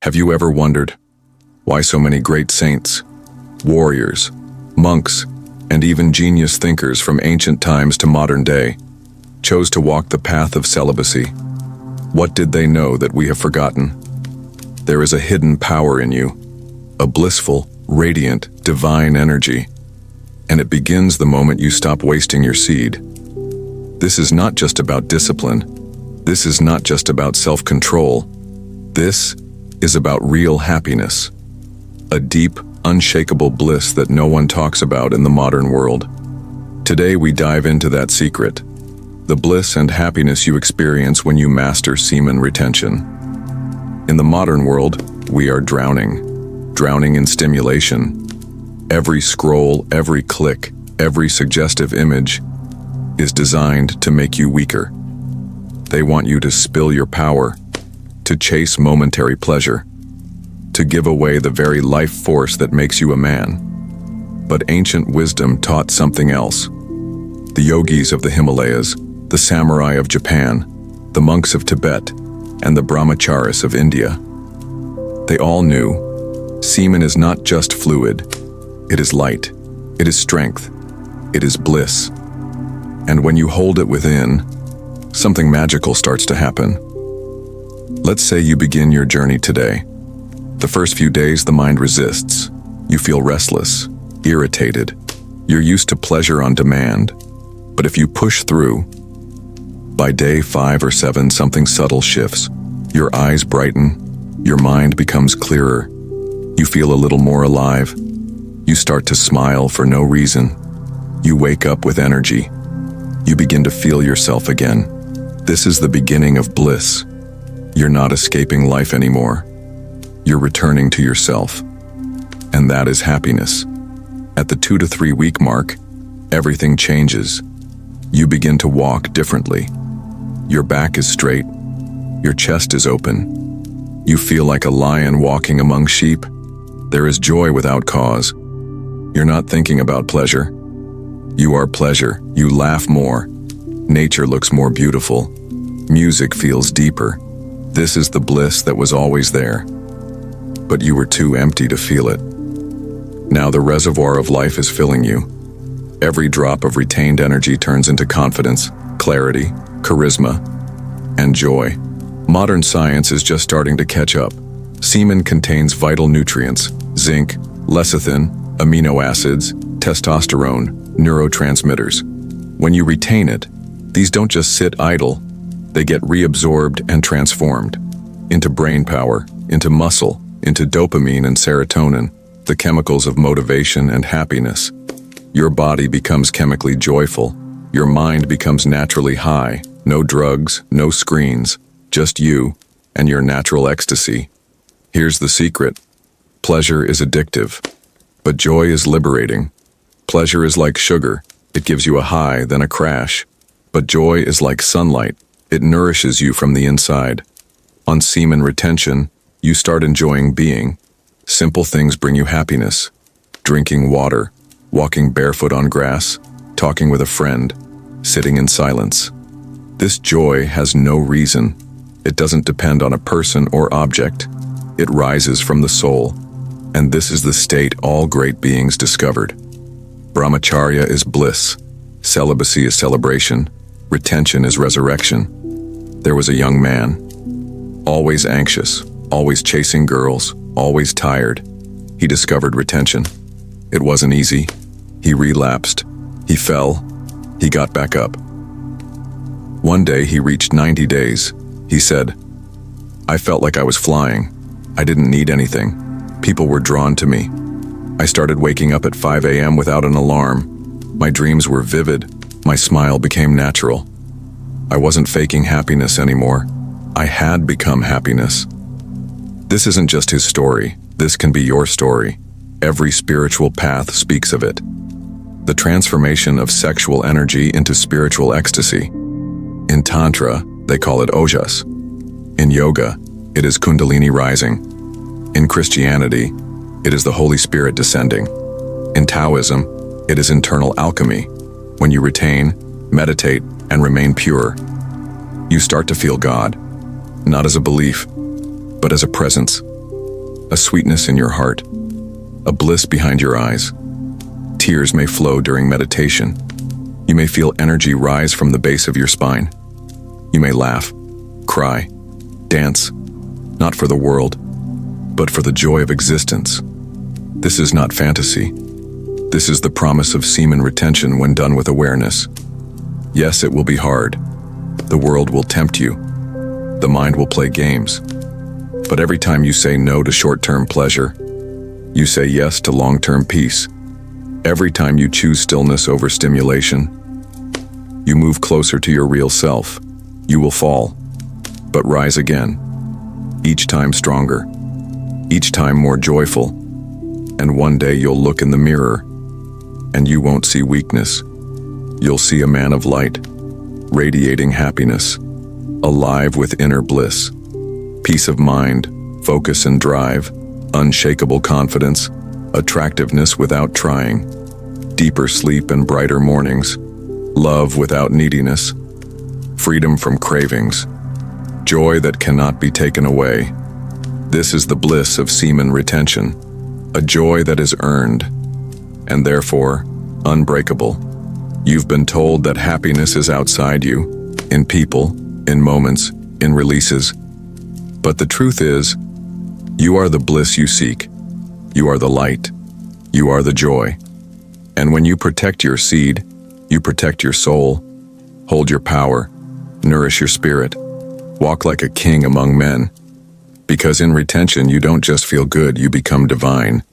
Have you ever wondered why so many great saints, warriors, monks, and even genius thinkers from ancient times to modern day chose to walk the path of celibacy? What did they know that we have forgotten? There is a hidden power in you, a blissful, radiant, divine energy, and it begins the moment you stop wasting your seed. This is not just about discipline. This is not just about self-control. This is about real happiness, a deep, unshakable bliss that no one talks about in the modern world. Today we dive into that secret, the bliss and happiness you experience when you master semen retention. In the modern world, we are drowning in stimulation. Every scroll, every click, every suggestive image is designed to make you weaker. They want you to spill your power, to chase momentary pleasure, to give away the very life force that makes you a man. But ancient wisdom taught something else. The yogis of the Himalayas, the samurai of Japan, the monks of Tibet, and the brahmacharyas of India. They all knew semen is not just fluid, it is light, it is strength, it is bliss. And when you hold it within, something magical starts to happen. Let's say you begin your journey today. The first few days the mind resists. You feel restless, irritated. You're used to pleasure on demand. But if you push through, by day 5 or 7 something subtle shifts. Your eyes brighten, your mind becomes clearer. You feel a little more alive. You start to smile for no reason. You wake up with energy. You begin to feel yourself again. This is the beginning of bliss. You're not escaping life anymore. You're returning to yourself. And that is happiness. At the 2 to 3 week mark, everything changes. You begin to walk differently. Your back is straight. Your chest is open. You feel like a lion walking among sheep. There is joy without cause. You're not thinking about pleasure. You are pleasure. You laugh more. Nature looks more beautiful. Music feels deeper. This is the bliss that was always there. But you were too empty to feel it. Now the reservoir of life is filling you. Every drop of retained energy turns into confidence, clarity, charisma, and joy. Modern science is just starting to catch up. Semen contains vital nutrients, zinc, lecithin, amino acids, testosterone, neurotransmitters. When you retain it, these don't just sit idle, they get reabsorbed and transformed into brain power, into muscle, into dopamine and serotonin, the chemicals of motivation and happiness. Your body becomes chemically joyful. Your mind becomes naturally high. No drugs, no screens, just you and your natural ecstasy. Here's the secret. Pleasure is addictive, but joy is liberating. Pleasure is like sugar. It gives you a high, then a crash. But joy is like sunlight. It nourishes you from the inside. On semen retention, you start enjoying being. Simple things bring you happiness. Drinking water, walking barefoot on grass, talking with a friend, sitting in silence. This joy has no reason. It doesn't depend on a person or object. It rises from the soul. And this is the state all great beings discovered. Brahmacharya is bliss. Celibacy is celebration. Retention is resurrection. There was a young man, always anxious, always chasing girls, always tired. He discovered retention. It wasn't easy. He relapsed. He fell. He got back up. One day he reached 90 days. He said, "I felt like I was flying. I didn't need anything. People were drawn to me. I started waking up at 5 a.m. without an alarm. My dreams were vivid. My smile became natural. I wasn't faking happiness anymore. I had become happiness." This isn't just his story. This can be your story. Every spiritual path speaks of it. The transformation of sexual energy into spiritual ecstasy. In Tantra, they call it ojas. In yoga, it is kundalini rising. In Christianity, it is the Holy Spirit descending. In Taoism, it is internal alchemy. When you retain, meditate, and remain pure, you start to feel God, not as a belief, but as a presence. a sweetness in your heart, a bliss behind your eyes. Tears may flow during meditation. You may feel energy rise from the base of your spine. You may laugh, cry, dance, not for the world, but for the joy of existence. This is not fantasy. This is the promise of semen retention when done with awareness. Yes, it will be hard. The world will tempt you. The mind will play games. But every time you say no to short-term pleasure, you say yes to long-term peace. Every time you choose stillness over stimulation, you move closer to your real self. You will fall, but rise again. Each time stronger, each time more joyful. And one day you'll look in the mirror, and you won't see weakness. You'll see a man of light, radiating happiness, alive with inner bliss, peace of mind, focus and drive, unshakable confidence, attractiveness without trying, deeper sleep and brighter mornings, love without neediness, freedom from cravings, joy that cannot be taken away. This is the bliss of semen retention, a joy that is earned, and therefore unbreakable. You've been told that happiness is outside you, in people, in moments, in releases. But the truth is, you are the bliss you seek. You are the light. You are the joy. And when you protect your seed, you protect your soul, hold your power, nourish your spirit, walk like a king among men. Because in retention, you don't just feel good, you become divine.